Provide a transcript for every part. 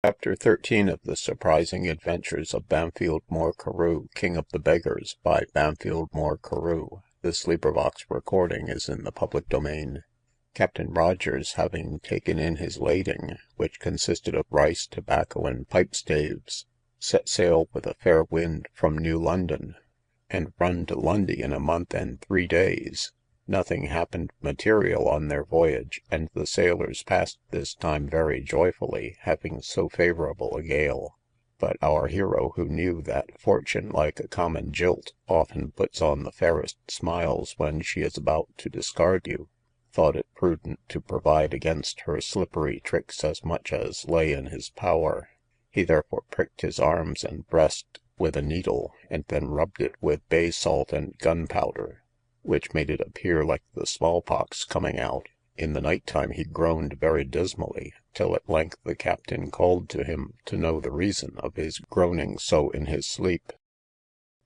Chapter 13 of the surprising adventures of Bampfylde Moore Carew, King of the Beggars, by Bampfylde Moore Carew. This recording is in the public domain. Captain Rogers, having taken in his lading, which consisted of rice, tobacco, and pipe staves, set sail with a fair wind from New London, and run to Lundy in a month and 3 days. Nothing happened material on their voyage, and the sailors passed this time very joyfully, having so favourable a gale. But our hero, who knew that fortune, like a common jilt, often puts on the fairest smiles when she is about to discard you, thought it prudent to provide against her slippery tricks as much as lay in his power. He therefore pricked his arms and breast with a needle, and then rubbed it with bay salt and gunpowder, which made it appear like the smallpox coming out. In the night time he groaned very dismally, till at length the captain called to him to know the reason of his groaning so in his sleep.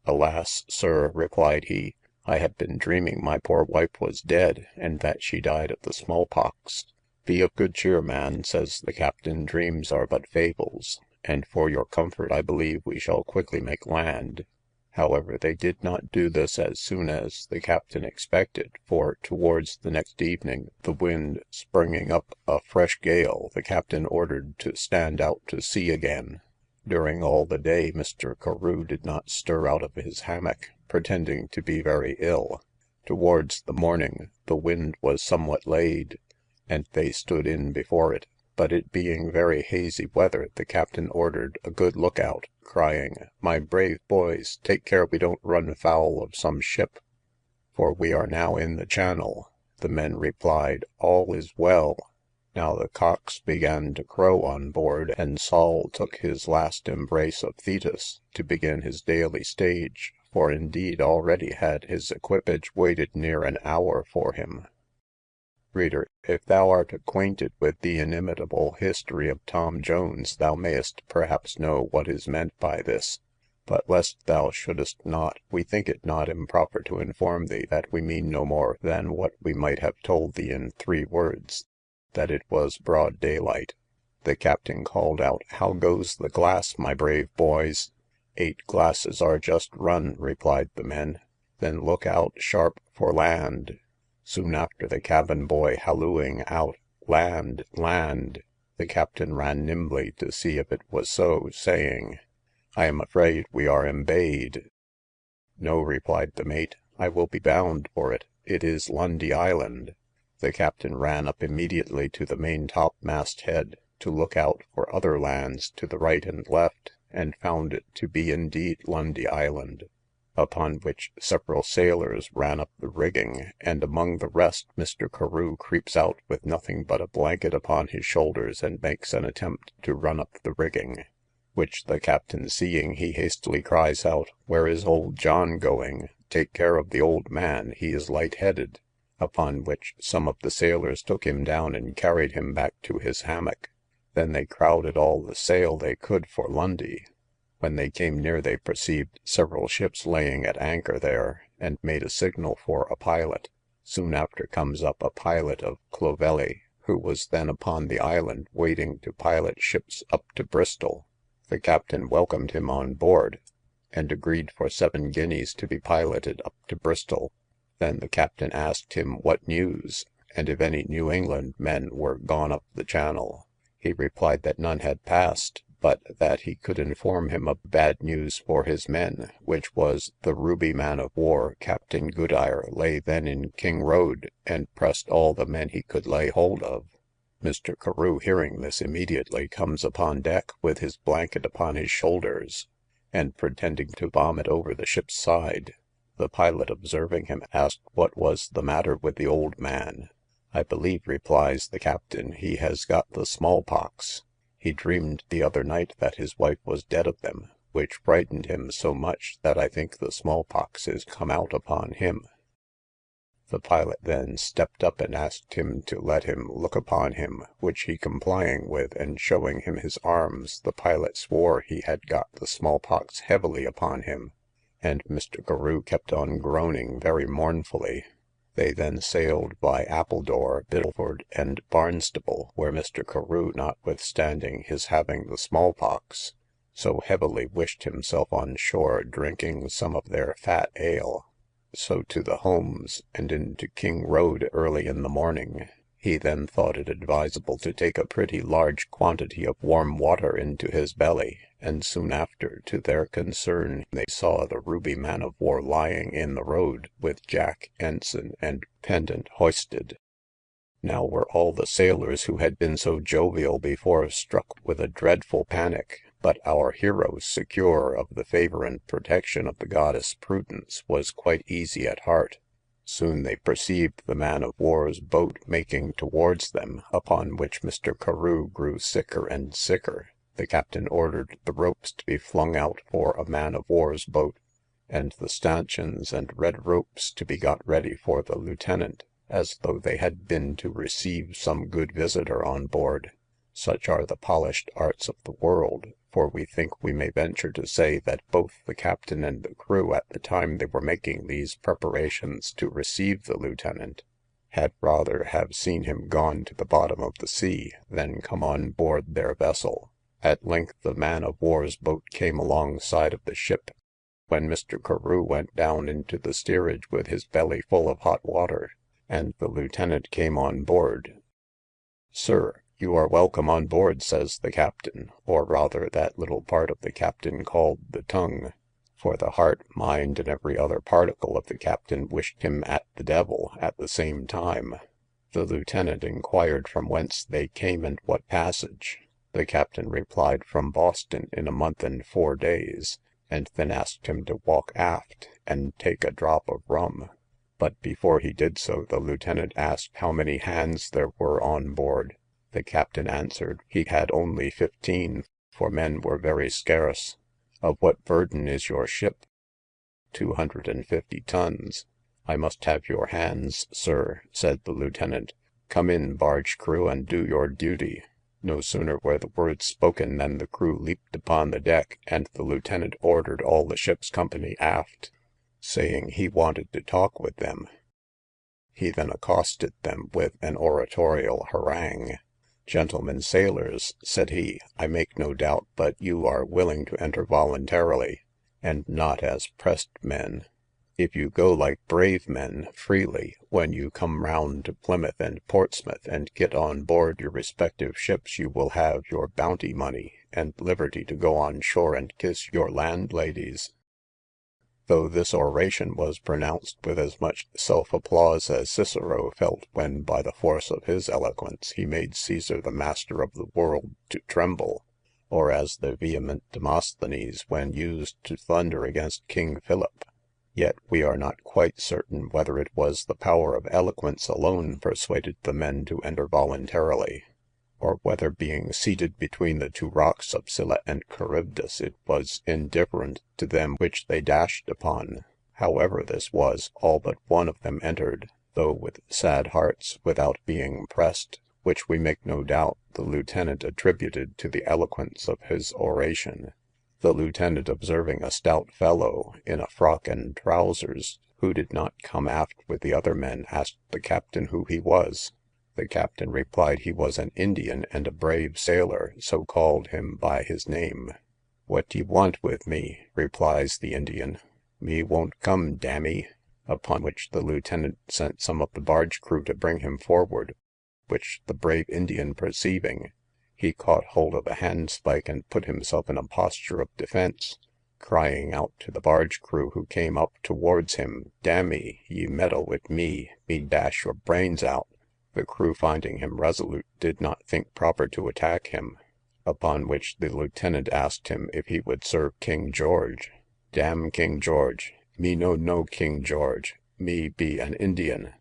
Alas, sir, replied he, I have been dreaming my poor wife was dead, and that she died of the smallpox. Be of good cheer, man, says the captain, dreams are but fables, and for your comfort I believe we shall quickly make land. However, they did not do this as soon as the captain expected, for towards the next evening, the wind springing up a fresh gale, the captain ordered to stand out to sea again. During all the day Mr. Carew did not stir out of his hammock, pretending to be very ill. Towards the morning the wind was somewhat laid, and they stood in before it, but it being very hazy weather, the captain ordered a good look out, crying, My brave boys, take care we don't run foul of some ship, for we are now in the channel. The men replied, All is well. Now the cocks began to crow on board, and Saul took his last embrace of Thetis, to begin his daily stage, for indeed already had his equipage waited near an hour for him. Reader, if thou art acquainted with the inimitable history of Tom Jones, thou mayest perhaps know what is meant by this; but lest thou shouldest not, we think it not improper to inform thee that we mean no more than what we might have told thee in 3 words, that it was broad daylight. The captain called out, How goes the glass, my brave boys? 8 glasses are just run, replied the men. Then look out sharp for land. Soon after the cabin boy hallooing out, Land, land. The captain ran nimbly to see if it was so, saying, I am afraid we are embayed. No, replied the mate, I will be bound for it. It is Lundy Island. The captain ran up immediately to the main topmast head, to look out for other lands to the right and left, and found it to be indeed Lundy Island. Upon which several sailors ran up the rigging, and among the rest Mr. Carew creeps out with nothing but a blanket upon his shoulders, and makes an attempt to run up the rigging, which the captain seeing, he hastily cries out, Where is old John going? Take care of the old man, he is light-headed. Upon which some of the sailors took him down and carried him back to his hammock. Then they crowded all the sail they could for Lundy. When they came near they perceived several ships laying at anchor there, and made a signal for a pilot. Soon after comes up a pilot of Clovelly, who was then upon the island waiting to pilot ships up to Bristol. The captain welcomed him on board, and agreed for 7 guineas to be piloted up to Bristol. Then the captain asked him what news, and if any New England men were gone up the channel. He replied that none had passed, but that he could inform him of bad news for his men, which was the Ruby man of war, Captain Goodire, lay then in King Road, and pressed all the men he could lay hold of. Mr. Carew, hearing this, immediately comes upon deck with his blanket upon his shoulders, and pretending to vomit over the ship's side. The pilot, observing him, asked what was the matter with the old man. I believe, replies the captain, he has got the smallpox. He dreamed the other night that his wife was dead of them, which frightened him so much that I think the smallpox is come out upon him. The pilot then stepped up and asked him to let him look upon him, which he complying with, and showing him his arms, the pilot swore he had got the smallpox heavily upon him, and Mr. Carew kept on groaning very mournfully. They then sailed by Appledore, Biddleford, and Barnstaple, where Mr. Carew, notwithstanding his having the small pox, so heavily wished himself on shore, drinking some of their fat ale. So to the Holmes, and into King Road early in the morning. He then thought it advisable to take a pretty large quantity of warm water into his belly, and soon after, to their concern, they saw the Ruby man of war lying in the road, with jack, ensign, and pendant hoisted. Now were all the sailors who had been so jovial before struck with a dreadful panic, but our hero, secure of the favour and protection of the goddess Prudence, was quite easy at heart. Soon they perceived the man of war's boat making towards them, upon which Mr. Carew grew sicker and sicker. The captain ordered the ropes to be flung out for a man of war's boat, and the stanchions and red ropes to be got ready for the lieutenant, as though they had been to receive some good visitor on board. Such are the polished arts of the world, for we think we may venture to say that both the captain and the crew, at the time they were making these preparations to receive the lieutenant, had rather have seen him gone to the bottom of the sea than come on board their vessel. At length the man of war's boat came alongside of the ship, when Mr. Carew went down into the steerage with his belly full of hot water, and the lieutenant came on board. Sir, you are welcome on board, says the captain, or rather that little part of the captain called the tongue, for the heart, mind, and every other particle of the captain wished him at the devil at the same time. The lieutenant inquired from whence they came and what passage. The captain replied from Boston in a month and 4 days, and then asked him to walk aft and take a drop of rum. But before he did so, the lieutenant asked how many hands there were on board. The captain answered, he had only 15, for men were very scarce. Of what burden is your ship? 250 tons. I must have your hands, sir, said the lieutenant. Come in, barge crew, and do your duty. No sooner were the words spoken than the crew leaped upon the deck, and the lieutenant ordered all the ship's company aft, saying he wanted to talk with them. He then accosted them with an oratorial harangue. Gentlemen sailors, said he, I make no doubt but you are willing to enter voluntarily, and not as pressed men. If you go like brave men, freely, when you come round to Plymouth and Portsmouth, and get on board your respective ships, you will have your bounty money, and liberty to go on shore and kiss your landladies. Though this oration was pronounced with as much self-applause as Cicero felt when, by the force of his eloquence, he made Caesar the master of the world to tremble, or as the vehement Demosthenes when used to thunder against King Philip, yet we are not quite certain whether it was the power of eloquence alone persuaded the men to enter voluntarily, or whether, being seated between the two rocks of Scylla and Charybdis, it was indifferent to them which they dashed upon. However this was, all but one of them entered, though with sad hearts, without being pressed, which we make no doubt the lieutenant attributed to the eloquence of his oration. The lieutenant, observing a stout fellow in a frock and trousers, who did not come aft with the other men, asked the captain who he was. The captain replied he was an Indian and a brave sailor, so called him by his name. What d'ye want with me? Replies the Indian. Me won't come, dammy. Upon which the lieutenant sent some of the barge crew to bring him forward, which the brave Indian perceiving, he caught hold of a handspike and put himself in a posture of defence, crying out to the barge crew who came up towards him, Dammy, ye meddle with me dash your brains out. The crew, finding him resolute, did not think proper to attack him, upon which the lieutenant asked him if he would serve King George. Damn King George, me no know King George, me be an Indian.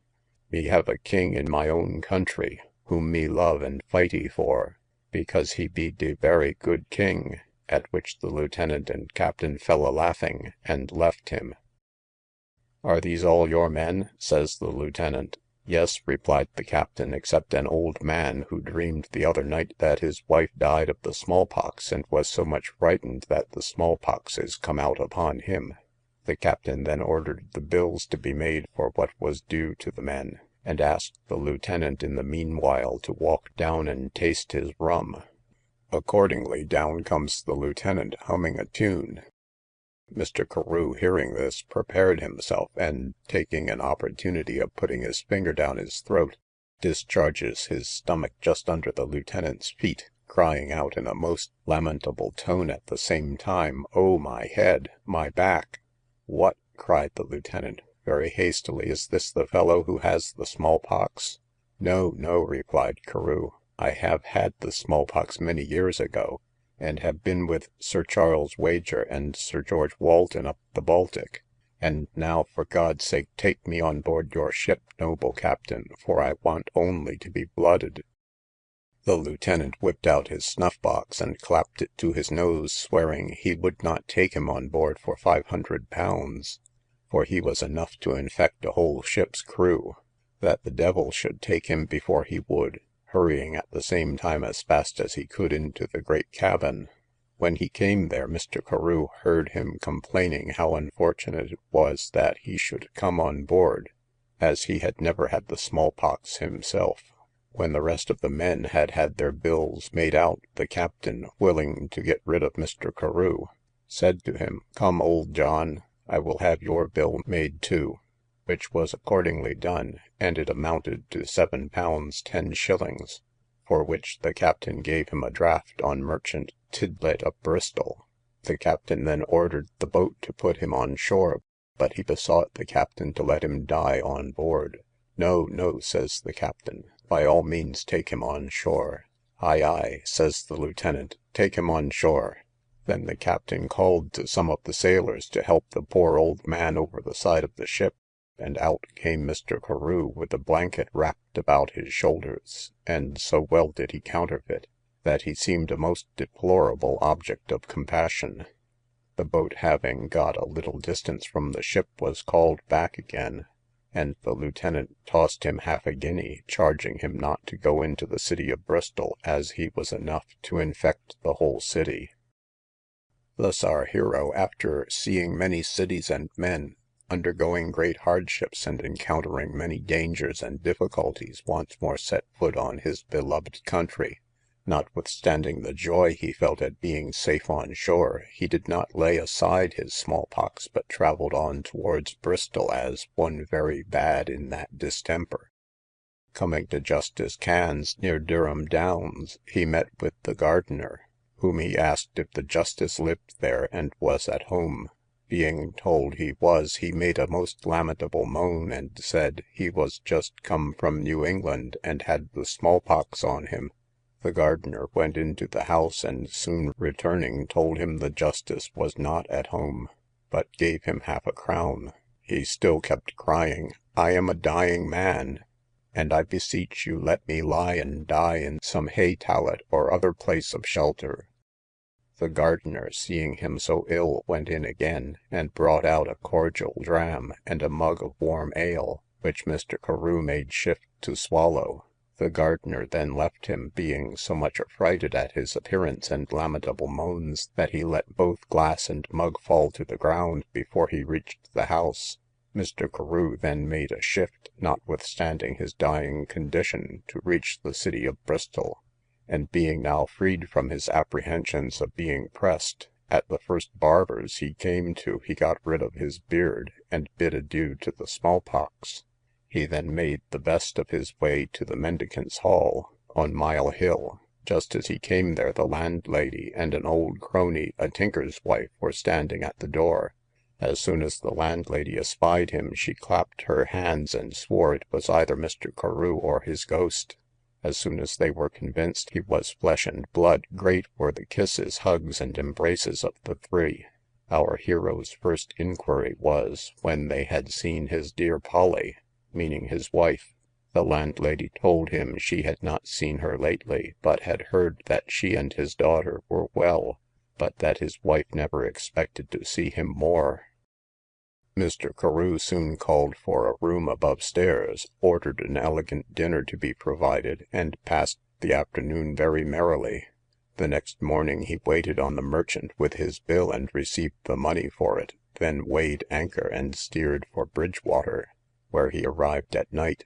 Me have a king in my own country, whom me love and fighty for, because he be de very good king, at which the lieutenant and captain fell a laughing, and left him. Are these all your men? says the lieutenant. Yes, replied the captain, except an old man who dreamed the other night that his wife died of the small pox, and was so much frightened that the small pox is come out upon him. The captain then ordered the bills to be made for what was due to the men, and asked the lieutenant in the meanwhile to walk down and taste his rum. Accordingly, down comes the lieutenant, humming a tune. Mr. Carew, hearing this, prepared himself, and, taking an opportunity of putting his finger down his throat, discharges his stomach just under the lieutenant's feet, crying out in a most lamentable tone at the same time, "Oh, my head! My back!" "What!" cried the lieutenant, very hastily, "is this the fellow who has the small pox?" "No, no," replied Carew, "I have had the small pox many years ago, and have been with Sir Charles Wager and Sir George Walton up the Baltic; and now, for God's sake, take me on board your ship, noble captain, for I want only to be blooded." The lieutenant whipped out his snuff box, and clapped it to his nose, swearing he would not take him on board for £500, for he was enough to infect a whole ship's crew; that the devil should take him before he would, hurrying at the same time as fast as he could into the great cabin. When he came there, Mr. Carew heard him complaining how unfortunate it was that he should come on board, as he had never had the small pox himself. When the rest of the men had had their bills made out, the captain, willing to get rid of Mr. Carew, said to him, "Come, old John, I will have your bill made too," which was accordingly done, and it amounted to £7 10s., for which the captain gave him a draft on merchant Tidlet of Bristol. The captain then ordered the boat to put him on shore, but he besought the captain to let him die on board. "No, no," says the captain, "by all means take him on shore." "Ay, ay," says the lieutenant, "take him on shore." Then the captain called to some of the sailors to help the poor old man over the side of the ship, and out came Mr. Carew with a blanket wrapped about his shoulders, and so well did he counterfeit, that he seemed a most deplorable object of compassion. The boat having got a little distance from the ship was called back again, and the lieutenant tossed him half a guinea, charging him not to go into the city of Bristol, as he was enough to infect the whole city. Thus our hero, after seeing many cities and men, undergoing great hardships, and encountering many dangers and difficulties, once more set foot on his beloved country. Notwithstanding the joy he felt at being safe on shore, he did not lay aside his small pox, but travelled on towards Bristol as one very bad in that distemper. Coming to Justice Can's, near Durham Downs, he met with the gardener, whom he asked if the justice lived there and was at home. Being told he was, he made a most lamentable moan, and said he was just come from New England, and had the small pox on him. The gardener went into the house, and soon returning told him the justice was not at home, but gave him £50. He still kept crying, "I am a dying man, and I beseech you let me lie and die in some hay tallet or other place of shelter." The gardener, seeing him so ill, went in again, and brought out a cordial dram, and a mug of warm ale, which Mr. Carew made shift to swallow. The gardener then left him, being so much affrighted at his appearance and lamentable moans, that he let both glass and mug fall to the ground before he reached the house. Mr. Carew then made a shift, notwithstanding his dying condition, to reach the city of Bristol, and being now freed from his apprehensions of being pressed, at the first barber's he came to, he got rid of his beard, and bid adieu to the small pox. He then made the best of his way to the Mendicants' Hall, on Mile Hill. Just as he came there, the landlady and an old crony, a tinker's wife, were standing at the door. As soon as the landlady espied him, she clapped her hands, and swore it was either Mr. Carew or his ghost. As soon as they were convinced he was flesh and blood, great were the kisses, hugs, and embraces of the three. Our hero's first inquiry was, when they had seen his dear Polly, meaning his wife. The landlady told him she had not seen her lately, but had heard that she and his daughter were well, but that his wife never expected to see him more. Mr. Carew soon called for a room above stairs, ordered an elegant dinner to be provided, and passed the afternoon very merrily. The next morning he waited on the merchant with his bill, and received the money for it. then weighed anchor and steered for Bridgewater, where he arrived at night.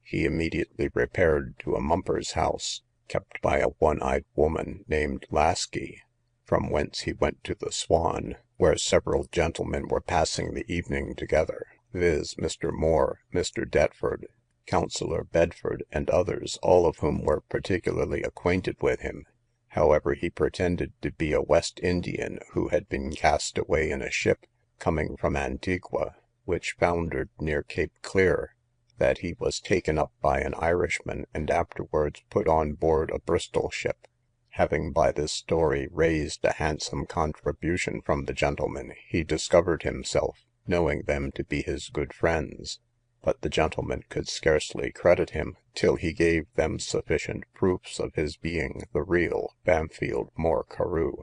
He immediately repaired to a mumper's house, kept by a one-eyed woman named Lasky, from whence he went to the Swan, where several gentlemen were passing the evening together, viz. Mr. Moore, Mr. Detford, Counsellor Bedford, and others, all of whom were particularly acquainted with him. However, he pretended to be a West Indian who had been cast away in a ship coming from Antigua, which foundered near Cape Clear, that he was taken up by an Irishman, and afterwards put on board a Bristol ship. Having by this story raised a handsome contribution from the gentlemen, he discovered himself, knowing them to be his good friends; but the gentlemen could scarcely credit him, till he gave them sufficient proofs of his being the real Bampfylde Moore Carew.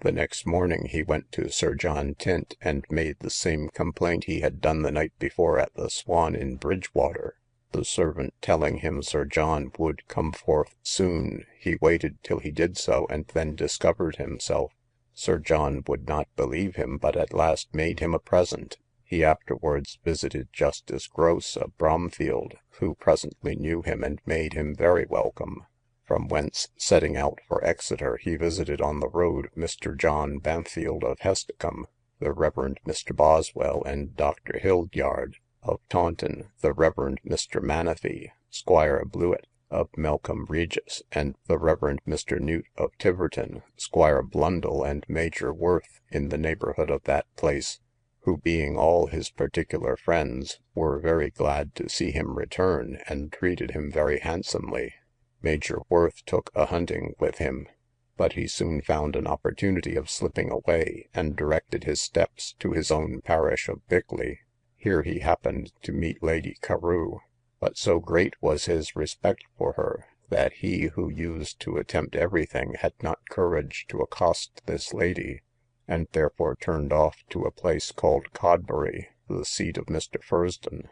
The next morning he went to Sir John Tint, and made the same complaint he had done the night before at the Swan in Bridgewater. The servant telling him Sir John would come forth soon, he waited till he did so, and then discovered himself. Sir John would not believe him, but at last made him a present. He afterwards visited Justice Grose of Bromfield, who presently knew him, and made him very welcome. From whence, setting out for Exeter, he visited on the road Mr. John Bampfylde of Hesticombe, the Reverend Mr. Boswell, and Dr. Hildyard of Taunton, the Reverend Mr. Manafee, Squire Blewett of Melcombe Regis, and the Reverend Mr. Newt of Tiverton, Squire Blundell, and Major Worth, in the neighbourhood of that place, who, being all his particular friends, were very glad to see him return, and treated him very handsomely. Major Worth took a hunting with him, but he soon found an opportunity of slipping away, and directed his steps to his own parish of Bickley. Here he happened to meet Lady Carew, but so great was his respect for her, that he, who used to attempt everything, had not courage to accost this lady, and therefore turned off to a place called Codbury, the seat of Mr. Fursdon.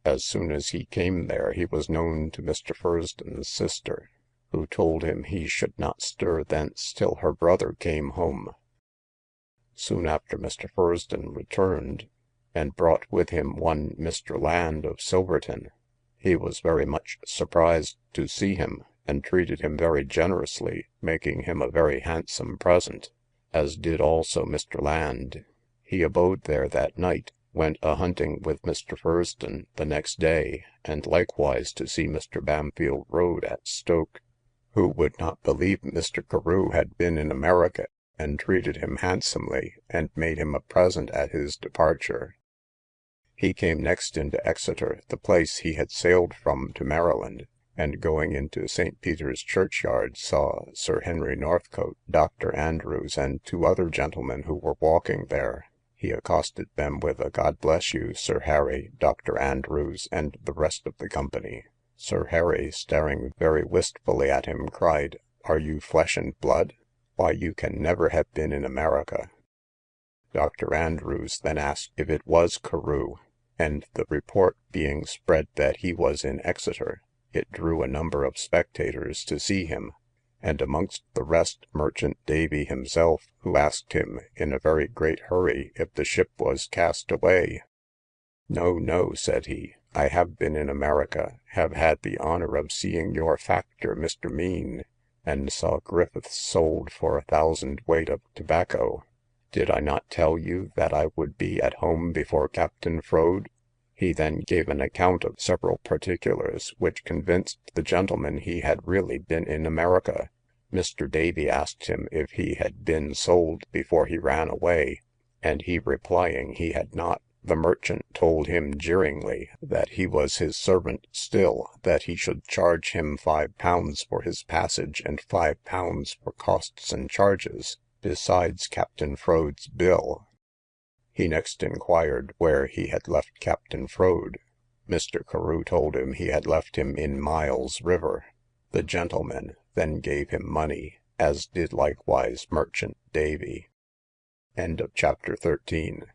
As soon as he came there, he was known to Mr. Fursdon's sister, who told him he should not stir thence till her brother came home. Soon after Mr. Fursdon returned, and brought with him one Mr. Land of Silverton. He was very much surprised to see him, and treated him very generously, making him a very handsome present, as did also Mr. Land. He abode there that night, went a hunting with Mr. Fursdon the next day, and likewise to see Mr. Bampfylde Road at Stoke, who would not believe Mr. Carew had been in America, and treated him handsomely, and made him a present at his departure. He came next into Exeter, the place he had sailed from to Maryland, and going into St. Peter's churchyard, saw Sir Henry Northcote, Dr. Andrews, and two other gentlemen who were walking there. He accosted them with a God bless you, Sir Harry, Dr. Andrews, and the rest of the company. Sir Harry, staring very wistfully at him, cried, "Are you flesh and blood? Why, you can never have been in America." Dr. Andrews then asked if it was Carew, and the report being spread that he was in Exeter, it drew a number of spectators to see him, and amongst the rest Merchant Davy himself, who asked him, in a very great hurry, if the ship was cast away. "No, no," said he, "I have been in America, have had the honour of seeing your factor, Mr. Mean, and saw Griffiths sold for 1,000 weight of tobacco. Did I not tell you that I would be at home before Captain Froade?" He then gave an account of several particulars, which convinced the gentleman he had really been in America. Mr. Davy asked him if he had been sold before he ran away, and he replying he had not, the merchant told him jeeringly that he was his servant still, that he should charge him £5 for his passage, and £5 for costs and charges, besides Captain Froade's bill. He next inquired where he had left Captain Froade. Mr. Carew told him he had left him in Miles River. The gentleman then gave him money, as did likewise Merchant Davy. Chapter 13.